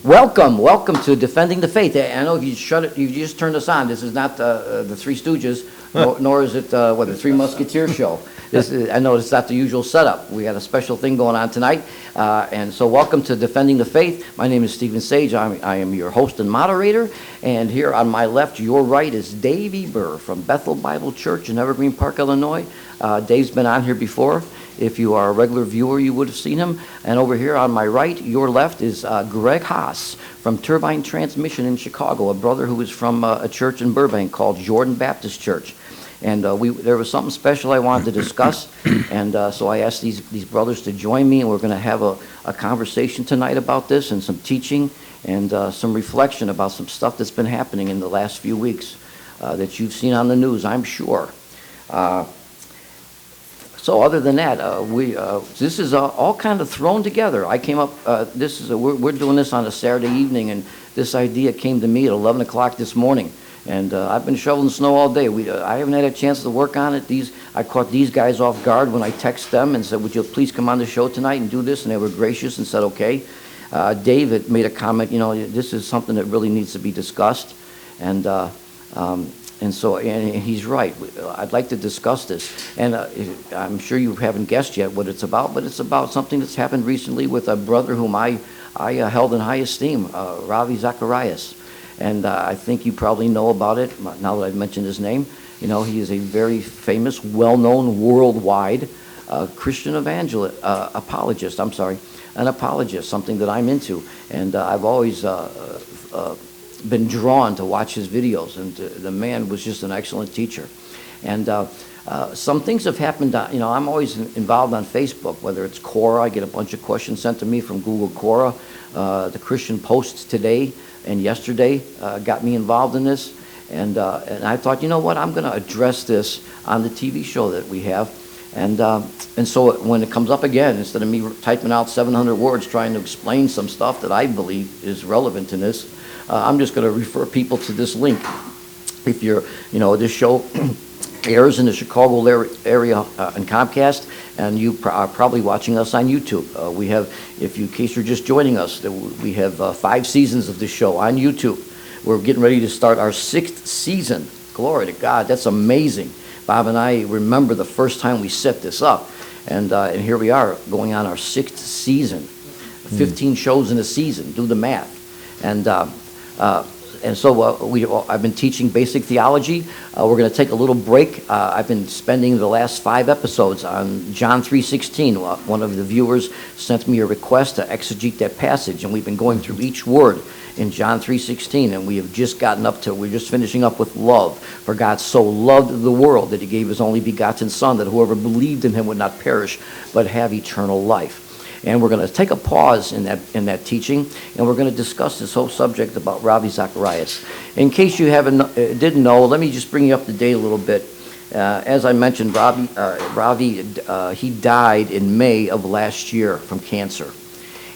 Welcome to Defending the Faith. I know you just turned us on. This is not the Three Stooges, nor is it the Three Musketeers show. I know it's not the usual setup. We got a special thing going on tonight, and so welcome to Defending the Faith. My name is Stephen Sage. I am your host and moderator, and here on my left, your right, is Dave Eber from Bethel Bible Church in Evergreen Park, Illinois. Dave's been on here before. If you are a regular viewer, you would have seen him. And over here on my right, your left, is Greg Haas from Turbine Transmission in Chicago, a brother who is from a church in Burbank called Jordan Baptist Church. And there was something special I wanted to discuss, and so I asked these brothers to join me, and we're going to have a conversation tonight about this, and some teaching, and some reflection about some stuff that's been happening in the last few weeks that you've seen on the news, I'm sure. So other than that, this is all kind of thrown together. I came up, we're doing this on a Saturday evening, and this idea came to me at 11 o'clock this morning. And I've been shoveling snow all day. I haven't had a chance to work on it. I caught these guys off guard when I texted them and said, would you please come on the show tonight and do this? And they were gracious and said, okay. David made a comment, this is something that really needs to be discussed. And so he's right. I'd like to discuss this. And I'm sure you haven't guessed yet what it's about, but it's about something that's happened recently with a brother whom I held in high esteem, Ravi Zacharias. And I think you probably know about it now that I've mentioned his name. He is a very famous, well-known worldwide Christian apologist, an apologist, something that I'm into. And I've always been drawn to watch his videos, and the man was just an excellent teacher. And some things have happened. I'm always involved on Facebook, whether it's Quora. I get a bunch of questions sent to me from Google Quora. The Christian Posts today and yesterday got me involved in this. And I thought, you know what, I'm going to address this on the TV show that we have. And so when it comes up again, instead of me typing out 700 words trying to explain some stuff that I believe is relevant in this, I'm just going to refer people to this link. If this show airs in the Chicago area on Comcast, and you are probably watching us on YouTube. We have, in case you're just joining us, we have 5 seasons of this show on YouTube. We're getting ready to start our 6th season. Glory to God, that's amazing. Bob and I remember the first time we set this up, and here we are going on our 6th season. 15 shows in a season, do the math. And so I've been teaching basic theology. We're going to take a little break. I've been spending the last 5 episodes on John 3:16. One of the viewers sent me a request to exegete that passage, and we've been going through each word in John 3:16, and we're just finishing up with love. For God so loved the world that he gave his only begotten Son, that whoever believed in him would not perish, but have eternal life. And we're going to take a pause in that teaching, and we're going to discuss this whole subject about Ravi Zacharias. In case you didn't know, let me just bring you up to date a little bit. As I mentioned, Ravi he died in May of last year from cancer.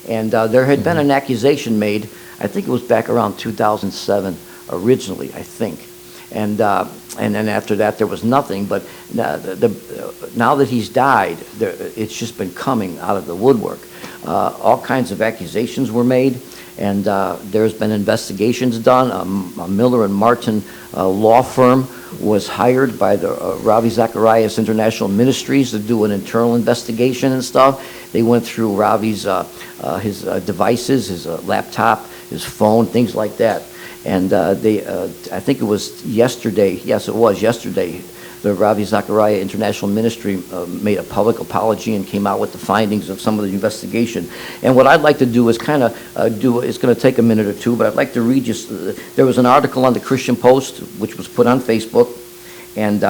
And there had been an accusation made, I think it was back around 2007 originally, I think. And then after that, there was nothing. But now that he's died, it's just been coming out of the woodwork. All kinds of accusations were made, and there's been investigations done. A Miller and Martin law firm was hired by the Ravi Zacharias International Ministries to do an internal investigation and stuff. They went through Ravi's his devices, his laptop, his phone, things like that. And I think it was yesterday, yes it was yesterday, the Ravi Zacharias International Ministry made a public apology and came out with the findings of some of the investigation. And what I'd like to do is it's going to take a minute or two, but I'd like to read you, there was an article on the Christian Post, which was put on Facebook, and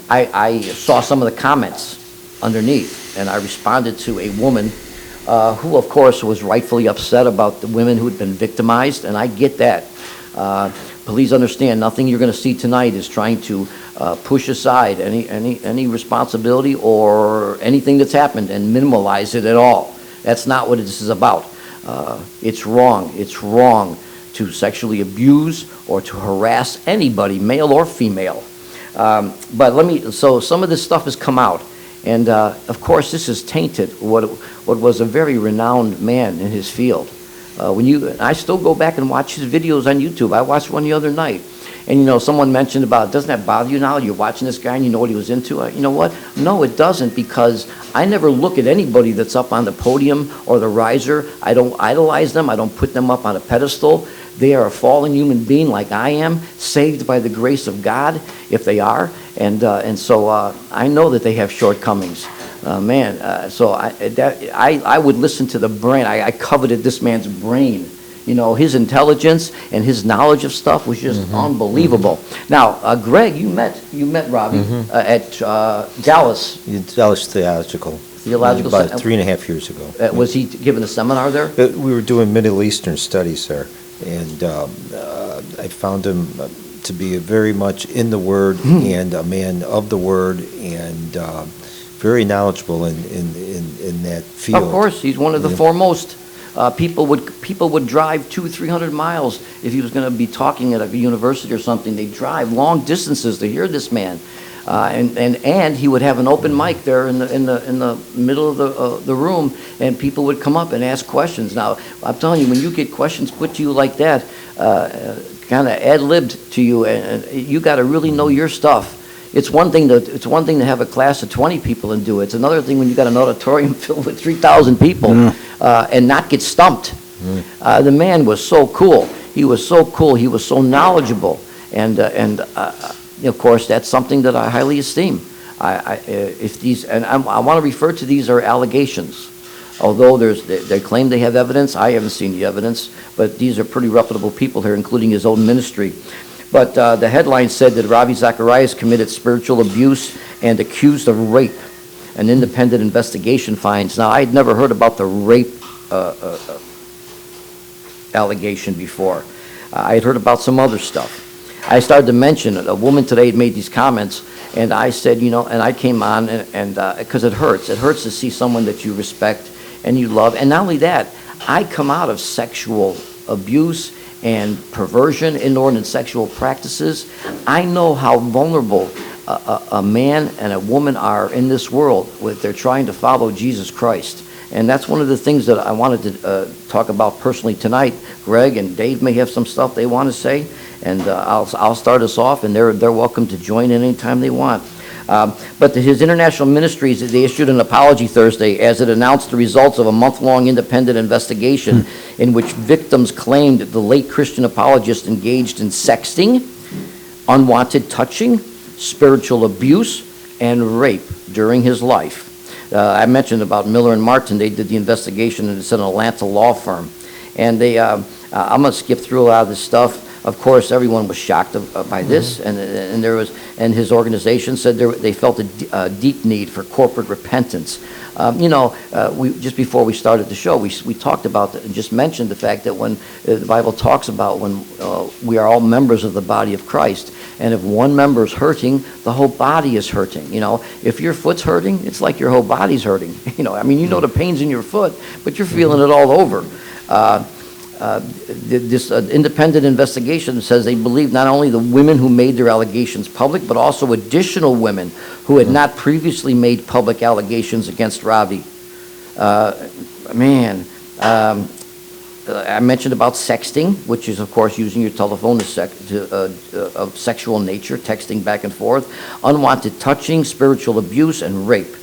I saw some of the comments underneath, and I responded to a woman who, of course, was rightfully upset about the women who had been victimized, and I get that. Please understand, nothing you're going to see tonight is trying to push aside any responsibility or anything that's happened and minimalize it at all. That's not what this is about. It's wrong. It's wrong to sexually abuse or to harass anybody, male or female. So some of this stuff has come out. And of course, this has tainted what was a very renowned man in his field. I still go back and watch his videos on YouTube. I watched one the other night. And, someone mentioned about, doesn't that bother you now? You're watching this guy and you know what he was into? You know what? No, it doesn't, because I never look at anybody that's up on the podium or the riser. I don't idolize them. I don't put them up on a pedestal. They are a fallen human being like I am, saved by the grace of God, if they are. And so I know that they have shortcomings. So I would listen to the brain. I coveted this man's brain. His intelligence and his knowledge of stuff was just unbelievable. Now, Greg, you met Ravi at Dallas. Dallas Theological. About 3.5 years ago. Was he giving a seminar there? We were doing Middle Eastern studies there, and I found him to be very much in the Word and a man of the Word, and very knowledgeable in that field. Of course, he's one of the foremost. People would drive 200-300 miles if he was going to be talking at a university or something. They'd drive long distances to hear this man, and he would have an open mic there in the middle of the room, and people would come up and ask questions. Now, I'm telling you, when you get questions put to you like that, kind of ad-libbed to you, and you got to really know your stuff. It's one thing to have a class of 20 people and do it. It's another thing when you got an auditorium filled with 3,000 people and not get stumped. The man was so cool. He was so cool. He was so knowledgeable, and of course that's something that I highly esteem. I want to refer to these are allegations. Although they claim they have evidence, I haven't seen the evidence. But these are pretty reputable people here, including his own ministry. But the headline said that Ravi Zacharias committed spiritual abuse and accused of rape. An independent investigation finds. Now, I had never heard about the rape allegation before. I had heard about some other stuff. I started to mention it. A woman today had made these comments, and I said, and I came on, and because it hurts. It hurts to see someone that you respect and you love. And not only that, I come out of sexual abuse and perversion, inordinate sexual practices. I know how vulnerable a man and a woman are in this world when they're trying to follow Jesus Christ. And that's one of the things that I wanted to talk about personally tonight. Greg and Dave may have some stuff they want to say, and I'll start us off, and they're welcome to join in anytime they want. But his international ministries, they issued an apology Thursday as it announced the results of a month-long independent investigation in which victims claimed that the late Christian apologist engaged in sexting, unwanted touching, spiritual abuse, and rape during his life. I mentioned about Miller and Martin. They did the investigation, and it's an Atlanta law firm. And I'm going to skip through a lot of this stuff. Of course, everyone was shocked by this, and his organization said they felt a deep need for corporate repentance. Just before we started the show, we talked about and just mentioned the fact that when the Bible talks about when we are all members of the body of Christ, and if one member is hurting, the whole body is hurting. If your foot's hurting, it's like your whole body's hurting. The pain's in your foot, but you're feeling it all over. This independent investigation says they believe not only the women who made their allegations public, but also additional women who had not previously made public allegations against Ravi. I mentioned about sexting, which is, of course, using your telephone of sexual nature, texting back and forth, unwanted touching, spiritual abuse, and rape.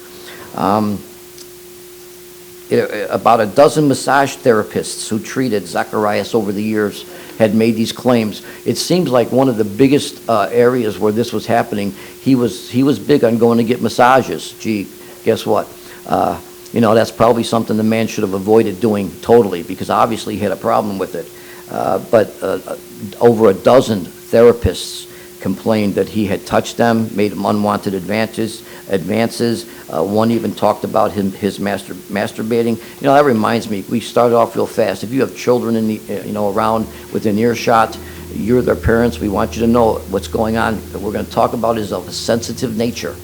About a dozen massage therapists who treated Zacharias over the years had made these claims. It seems like one of the biggest areas where this was happening, he was big on going to get massages. Gee, guess what? That's probably something the man should have avoided doing totally, because obviously he had a problem with it. But over a dozen therapists complained that he had touched them, made them unwanted advances. One even talked about his masturbating. That reminds me, we started off real fast. If you have children around within earshot, you're their parents, we want you to know what's going on. That we're going to talk about is of a sensitive nature.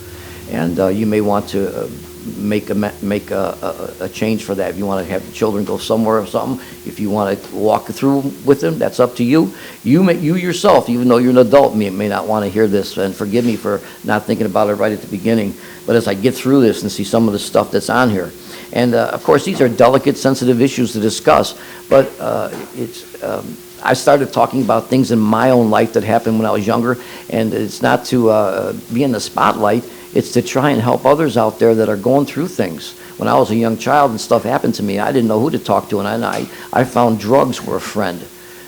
And you may want to make a change for that. If you want to have the children go somewhere or something, if you want to walk through with them, that's up to you. You yourself, even though you're an adult, may not want to hear this, and forgive me for not thinking about it right at the beginning. But as I get through this and see some of the stuff that's on here, and of course these are delicate, sensitive issues to discuss, but I started talking about things in my own life that happened when I was younger, and it's not to be in the spotlight. It's to try and help others out there that are going through things. When I was a young child and stuff happened to me, I didn't know who to talk to, and I found drugs were a friend,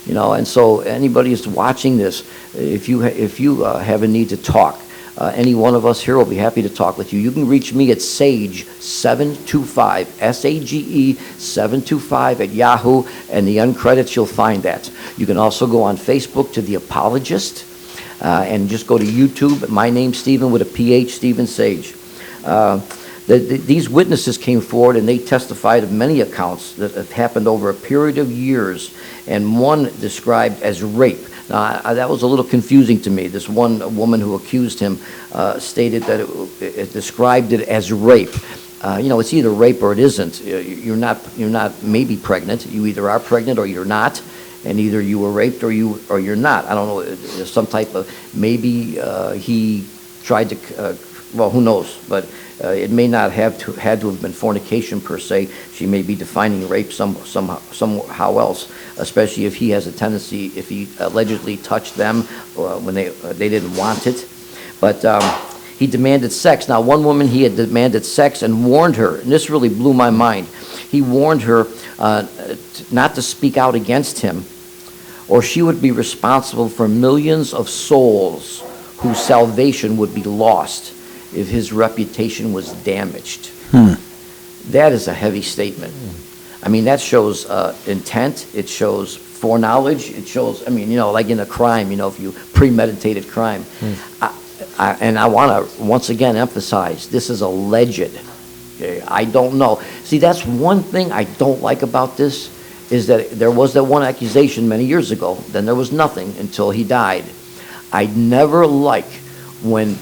And so anybody who's watching this, if you have a need to talk, any one of us here will be happy to talk with you. You can reach me at Sage725, SAGE 725 at Yahoo, and the uncredits, you'll find that. You can also go on Facebook to The Apologist, and just go to YouTube. My name's Stephen with a PH, Stephen Sage. These witnesses came forward and they testified of many accounts that have happened over a period of years, and one described as rape. Now, that was a little confusing to me. This one woman who accused him stated that it described it as rape. It's either rape or it isn't. You're not maybe pregnant. You either are pregnant or you're not, and either you were raped or you're not. I don't know. There's some type of maybe he tried to. Well, who knows? But it may not had to have been fornication per se. She may be defining rape somehow else, especially if he has a tendency, if he allegedly touched them when they didn't want it. But he demanded sex. Now, one woman, he had demanded sex and warned her, and this really blew my mind. He warned her not to speak out against him, or she would be responsible for millions of souls whose salvation would be lost if his reputation was damaged. That is a heavy statement. I mean, that shows intent. It shows foreknowledge. It shows, like in a crime, if you premeditated crime. And I want to once again emphasize, this is alleged. Okay? I don't know. See, that's one thing I don't like about this, is that there was that one accusation many years ago, then there was nothing until he died. I never like when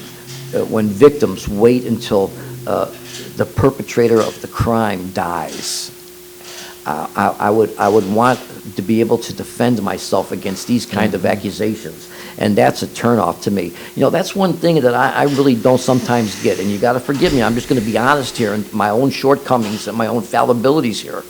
victims wait until the perpetrator of the crime dies. I would want to be able to defend myself against these kind of accusations, and that's a turnoff to me. That's one thing that I really don't sometimes get, and you got to forgive me. I'm just going to be honest here, and my own shortcomings and my own fallibilities here,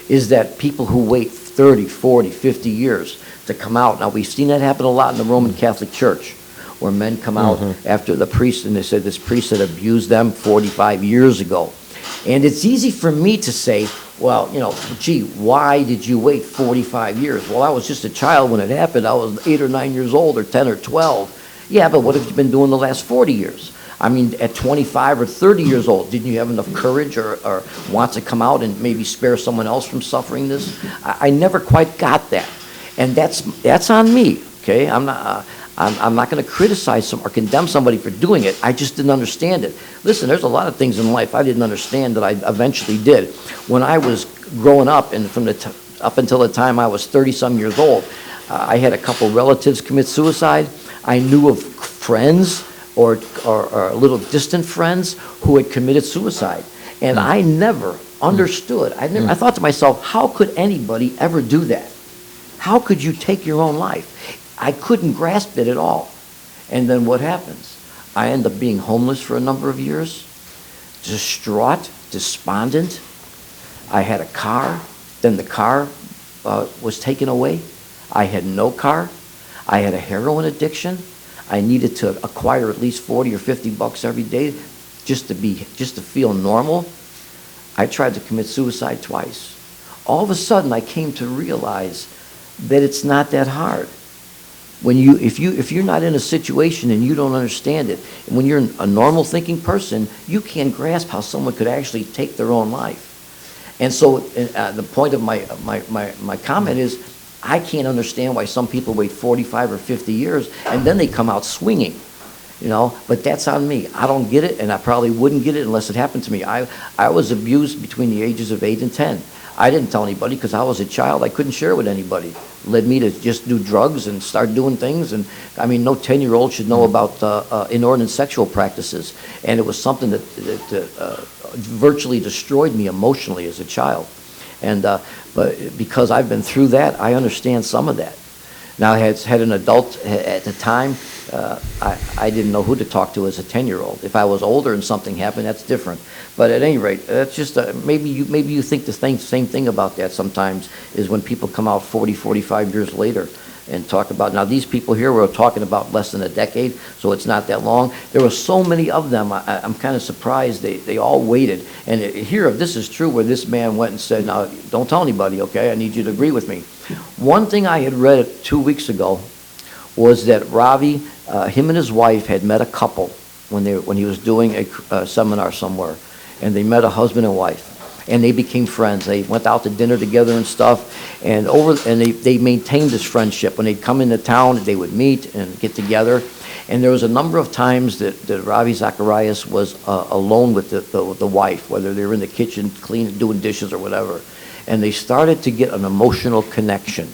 is that people who wait 30, 40, 50 years to come out. Now, we've seen that happen a lot in the Roman Catholic Church, where men come out after the priest, and they said this priest had abused them 45 years ago. And it's easy for me to say, well, gee, why did you wait 45 years? Well, I was just a child when it happened. I was 8 or 9 years old, or 10 or 12. Yeah, but what have you been doing the last 40 years? I mean, at 25 or 30 years old, didn't you have enough courage or want to come out and maybe spare someone else from suffering this? I never quite got that. And that's on me, okay? I'm not going to criticize or condemn somebody for doing it. I just didn't understand it. Listen, there's a lot of things in life I didn't understand that I eventually did. When I was growing up, and up until the time I was 30-some years old, I had a couple relatives commit suicide. I knew of friends or little distant friends who had committed suicide. And I never understood. I thought to myself, how could anybody ever do that? How could you take your own life? I couldn't grasp it at all. And then what happens? I end up being homeless for a number of years, distraught, despondent. I had a car, then the car was taken away. I had no car. I had a heroin addiction. I needed to acquire at least 40 or 50 bucks every day just to feel normal. I tried to commit suicide twice. All of a sudden, I came to realize that it's not that hard. If you're not in a situation and you don't understand it, and when you're a normal thinking person, you can't grasp how someone could actually take their own life. And so the point of my comment is, I can't understand why some people wait 45 or 50 years and then they come out swinging. but that's on me. I don't get it, and I probably wouldn't get it unless it happened to me. I was abused between the ages of 8 and 10. I didn't tell anybody because I was a child. I couldn't share with anybody. Led me to just do drugs and start doing things. And I mean, no 10-year-old should know about inordinate sexual practices. And it was something that virtually destroyed me emotionally as a child. And but because I've been through that, I understand some of that. Now, I had an adult at the time. I didn't know who to talk to as a 10-year-old. If I was older and something happened, that's different. But at any rate, that's just maybe you think the same thing about that sometimes, is when people come out 40, 45 years later and talk about. Now, these people here were talking about less than a decade, so it's not that long. There were so many of them. I'm kind of surprised they all waited. And here, if this is true, where this man went and said, "Now, don't tell anybody, okay? I need you to agree with me." One thing I had read 2 weeks ago was that Ravi, him and his wife had met a couple when he was doing a seminar somewhere, and they met a husband and wife, and they became friends. They went out to dinner together and stuff, and they maintained this friendship. When they'd come into town, they would meet and get together. And there was a number of times that Ravi Zacharias was alone with the wife, whether they were in the kitchen cleaning, doing dishes or whatever. And they started to get an emotional connection.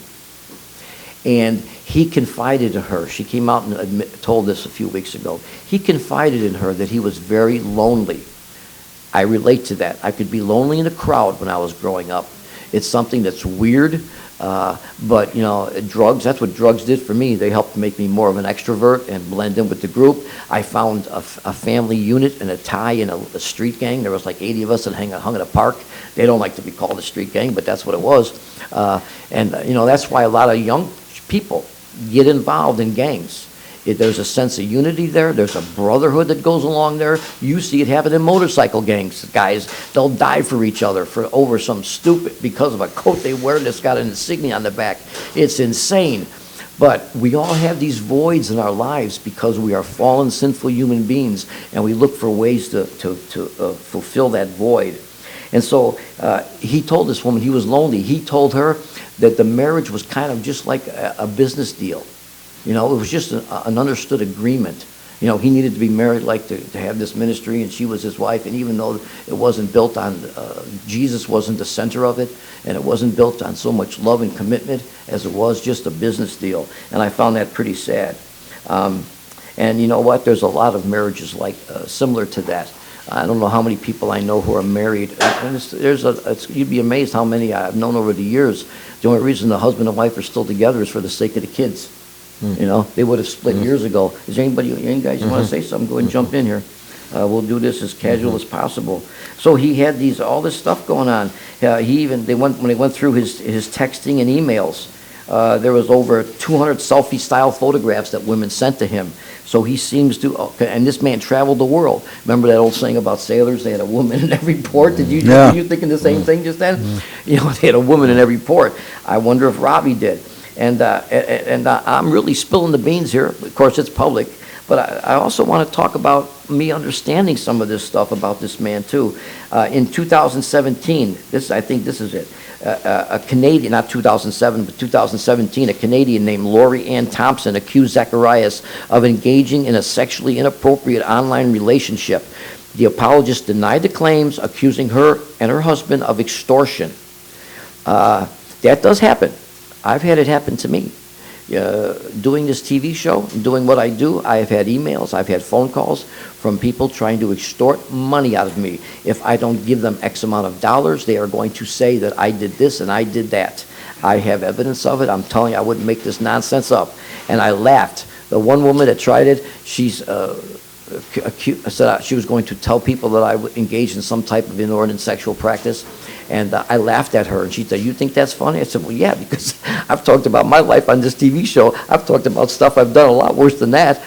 And he confided in her. She came out and told this a few weeks ago. He confided in her that he was very lonely. I relate to that. I could be lonely in a crowd when I was growing up. It's something that's weird, but drugs, that's what drugs did for me. They helped make me more of an extrovert and blend in with the group. I found a family unit and a tie in a street gang. There was like 80 of us that hung at a park. They don't like to be called a street gang, but that's what it was. That's why a lot of young people get involved in gangs. There's a sense of unity there. There's a brotherhood that goes along there. You see it happen in motorcycle gangs. Guys, they'll die for each other over some stupid, because of a coat they wear that's got an insignia on the back. It's insane. But we all have these voids in our lives because we are fallen, sinful human beings, and we look for ways to fulfill that void. And so he told this woman he was lonely. He told her that the marriage was kind of just like a business deal. It was just an understood agreement. He needed to be married, to have this ministry, and she was his wife. And even though it wasn't built on, Jesus wasn't the center of it, and it wasn't built on so much love and commitment as it was just a business deal. And I found that pretty sad. And you know what? There's a lot of marriages similar to that. I don't know how many people I know who are married. And you'd be amazed how many I've known over the years. The only reason the husband and wife are still together is for the sake of the kids. They would have split years ago. Is there any guys you want to say something? Go ahead and jump in here. We'll do this as casual as possible. So he had all this stuff going on. When they went through his texting and emails, there was over 200 selfie-style photographs that women sent to him. So he seems to, and this man traveled the world. Remember that old saying about sailors? They had a woman in every port. Were you thinking the same thing just then? They had a woman in every port. I wonder if Ravi did. And I'm really spilling the beans here. Of course, it's public. But I also want to talk about me understanding some of this stuff about this man, too. In 2017, I think this is it. A Canadian, not 2007, but 2017, a Canadian named Lori Ann Thompson accused Zacharias of engaging in a sexually inappropriate online relationship. The apologist denied the claims, accusing her and her husband of extortion. That does happen. I've had it happen to me. Doing this TV show, doing what I do, I have had emails, I've had phone calls from people trying to extort money out of me. If I don't give them X amount of dollars, they are going to say that I did this and I did that. I have evidence of it. I'm telling you, I wouldn't make this nonsense up. And I laughed. The one woman that tried it, said she was going to tell people that I engaged in some type of inordinate sexual practice. And I laughed at her, and she said, "You think that's funny?" I said, "Well, yeah, because I've talked about my life on this TV show. I've talked about stuff I've done a lot worse than that."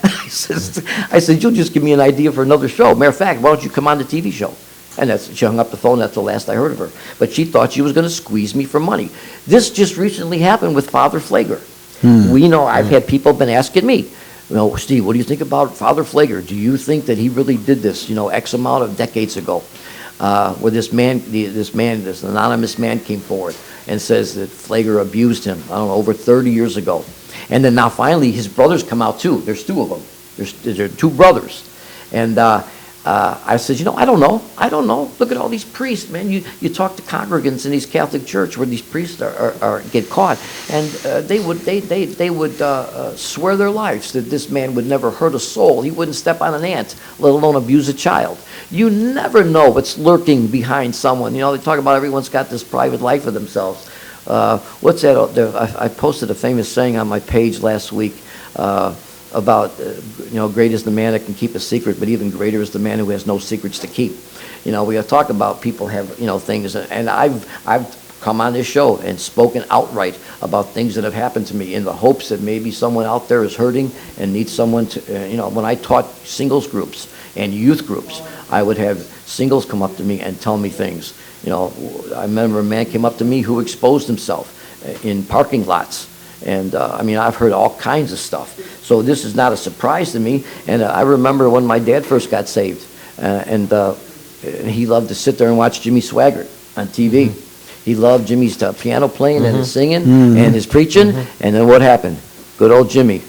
I said, "You'll just give me an idea for another show. Matter of fact, why don't you come on the TV show?" And she hung up the phone. That's the last I heard of her. But she thought she was going to squeeze me for money. This just recently happened with Father Flager. I've had people been asking me, "Steve, what do you think about Father Flager? Do you think that he really did this, X amount of decades ago?" Where this anonymous man came forward and says that Flager abused him, over 30 years ago. And then now finally his brothers come out too. There's two of them. They're two brothers. And I said, I don't know. Look at all these priests, man. You talk to congregants in these Catholic church where these priests get caught, and they would swear their lives that this man would never hurt a soul. He wouldn't step on an ant, let alone abuse a child. You never know what's lurking behind someone. They talk about everyone's got this private life of themselves. What's that? I posted a famous saying on my page last week about, great is the man that can keep a secret, but even greater is the man who has no secrets to keep. We have talked about people have, things, and I've come on this show and spoken outright about things that have happened to me in the hopes that maybe someone out there is hurting and needs someone to, when I taught singles groups and youth groups, I would have singles come up to me and tell me things. I remember a man came up to me who exposed himself in parking lots. And, I've heard all kinds of stuff. So this is not a surprise to me. And I remember when my dad first got saved, and he loved to sit there and watch Jimmy Swaggart on TV. Mm-hmm. He loved Jimmy's piano playing and his singing and his preaching. And then what happened? Good old Jimmy.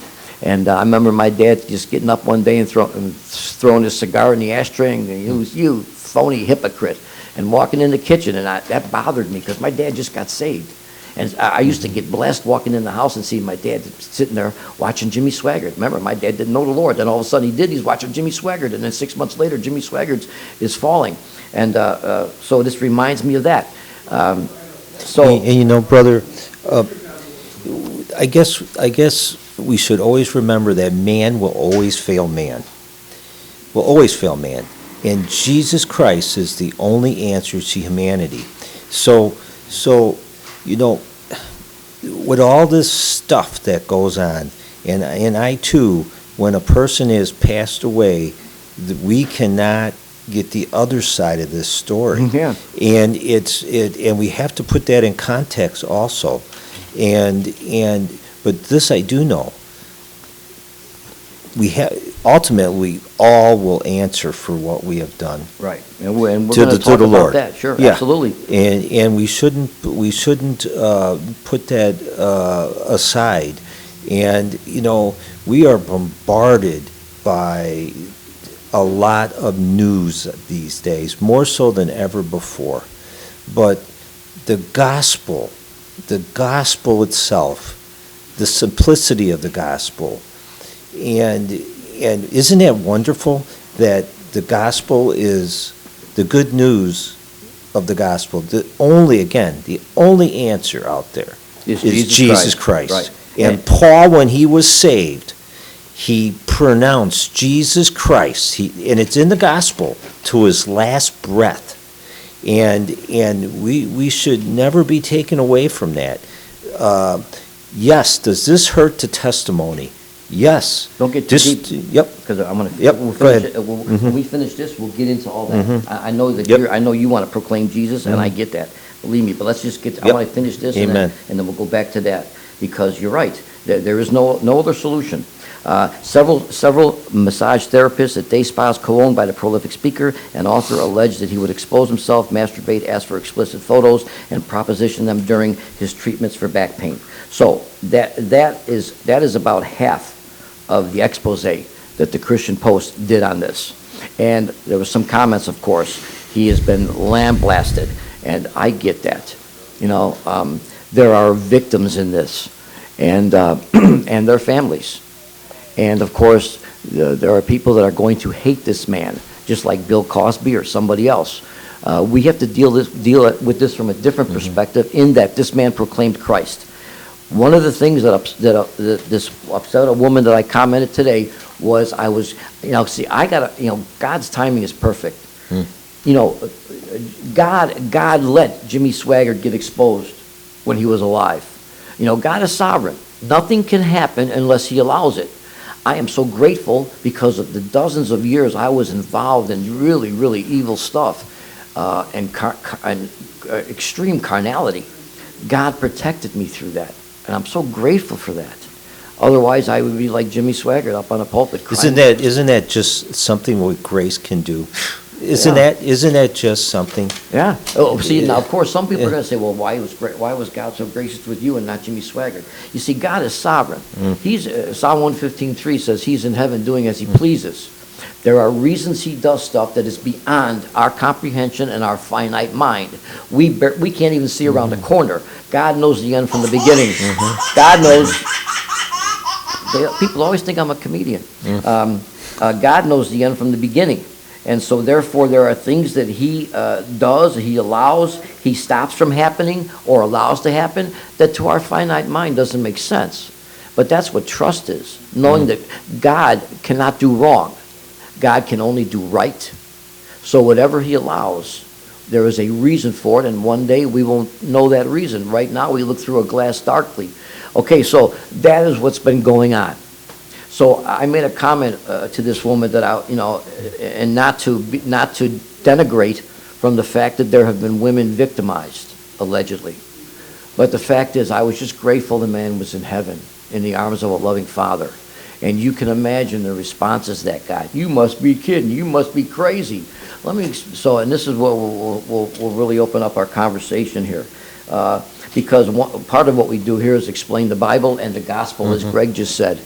And I remember my dad just getting up one day and throwing his cigar in the ashtray and you phony hypocrite, and walking in the kitchen. And that bothered me because my dad just got saved. And I used to get blessed walking in the house and seeing my dad sitting there watching Jimmy Swaggart. Remember, my dad didn't know the Lord. Then all of a sudden he did. He's watching Jimmy Swaggart. And then 6 months later, Jimmy Swaggart is falling. And so this reminds me of that. Brother, I guess we should always remember that man will always fail man. Will always fail man. And Jesus Christ is the only answer to humanity. So with all this stuff that goes on, and I too, when a person is passed away, we cannot get the other side of this story. Yeah. And and we have to put that in context also. But this I do know. Ultimately, all will answer for what we have done. Right, and we're going to talk the about Lord. that. Sure, yeah. Absolutely. And we shouldn't put that aside. And we are bombarded by a lot of news these days, more so than ever before. But the gospel itself, the simplicity of the gospel. And isn't that wonderful that the gospel is the good news of the gospel? The only answer out there is Jesus Christ. Right. And Paul, when he was saved, he pronounced Jesus Christ, and it's in the gospel, to his last breath. And we should never be taken away from that. Yes, does this hurt the testimony? Yes. Don't get too deep. Yep. Because I'm going to. Yep. Go ahead. When we finish this, we'll get into all that. Mhm. I know that Yep. I know you want to proclaim Jesus, and I get that. Believe me. But let's just get. I Yep. want to finish this, Amen. and then we'll go back to that, because you're right. There is no other solution. Several massage therapists at day spas co-owned by the prolific speaker and author alleged that he would expose himself, masturbate, ask for explicit photos, and proposition them during his treatments for back pain. So that is about half of the expose that the Christian Post did on this. And there was some comments, of course. He has been lambasted, and I get that. There are victims in this, and and their families. And of course, there are people that are going to hate this man, just like Bill Cosby or somebody else. We have to deal with this from a different perspective, in that this man proclaimed Christ. One of the things that this upset a woman that I commented today was God's timing is perfect. God let Jimmy Swaggart get exposed when he was alive. God is sovereign. Nothing can happen unless he allows it. I am so grateful because of the dozens of years I was involved in really, really evil stuff and extreme carnality. God protected me through that, and I'm so grateful for that. Otherwise, I would be like Jimmy Swaggart up on a pulpit crying. Isn't that just something what grace can do? Isn't that just something? Yeah. Oh, see, now, of course, some people are going to say, well, why was God so gracious with you and not Jimmy Swaggart? You see, God is sovereign. He's, Psalm 115:3 says he's in heaven doing as he pleases. There are reasons he does stuff that is beyond our comprehension and our finite mind. We can't even see around the corner. God knows the end from the beginning. God knows. People always think I'm a comedian. God knows the end from the beginning. And so therefore there are things that he does, he allows, he stops from happening or allows to happen that to our finite mind doesn't make sense. But that's what trust is, knowing that God cannot do wrong. God can only do right. So whatever he allows, there is a reason for it, and one day we won't know that reason. Right now we look through a glass darkly. Okay, so that is what's been going on. So I made a comment to this woman that and not to denigrate from the fact that there have been women victimized, allegedly. But the fact is, I was just grateful the man was in heaven, in the arms of a loving Father. And you can imagine the responses that got. You must be kidding. You must be crazy. And this is what we'll really open up our conversation here. Because part of what we do here is explain the Bible and the gospel, as Greg just said.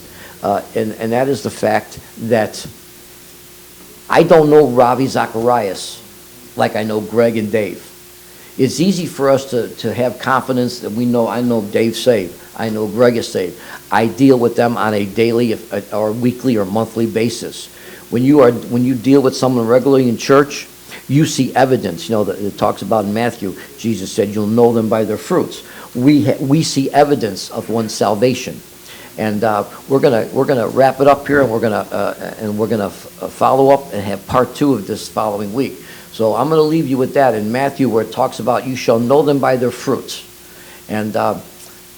And that is the fact that I don't know Ravi Zacharias like I know Greg and Dave. It's easy for us to have confidence that I know Dave's saved. I know Greg is saved. I deal with them on a daily or weekly or monthly basis. When you deal with someone regularly in church, you see evidence. It talks about in Matthew, Jesus said, "You'll know them by their fruits." We see evidence of one's salvation. And we're gonna wrap it up here, and we're gonna follow up and have part 2 of this following week. So I'm gonna leave you with that in Matthew, where it talks about you shall know them by their fruits. And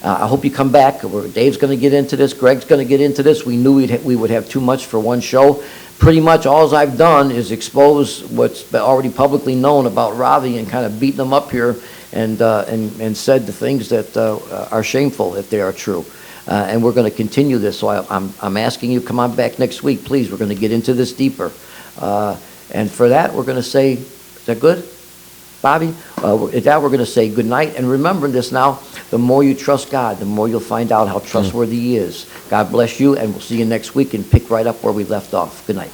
I hope you come back. Dave's gonna get into this. Greg's gonna get into this. We knew we would have too much for one show. Pretty much all I've done is expose what's already publicly known about Ravi and kind of beaten him up here and said the things that are shameful if they are true. And we're going to continue this. So I'm asking you, come on back next week, please. We're going to get into this deeper. And for that, we're going to say, is that good, Bobby? With that, we're going to say good night. And remember this now, the more you trust God, the more you'll find out how trustworthy he is. God bless you, and we'll see you next week and pick right up where we left off. Good night.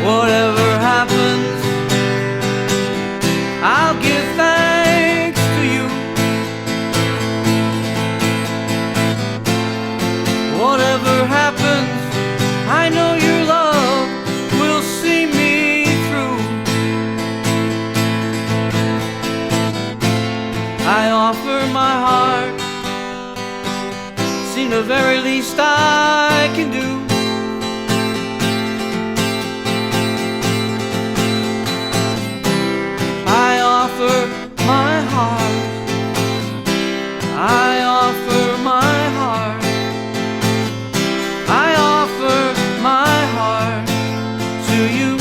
Whatever happens, I'll give thanks to you. Whatever happens, I know your love will see me through. I offer my heart, seem the very least I can do. I offer my heart, I offer my heart, I offer my heart to you.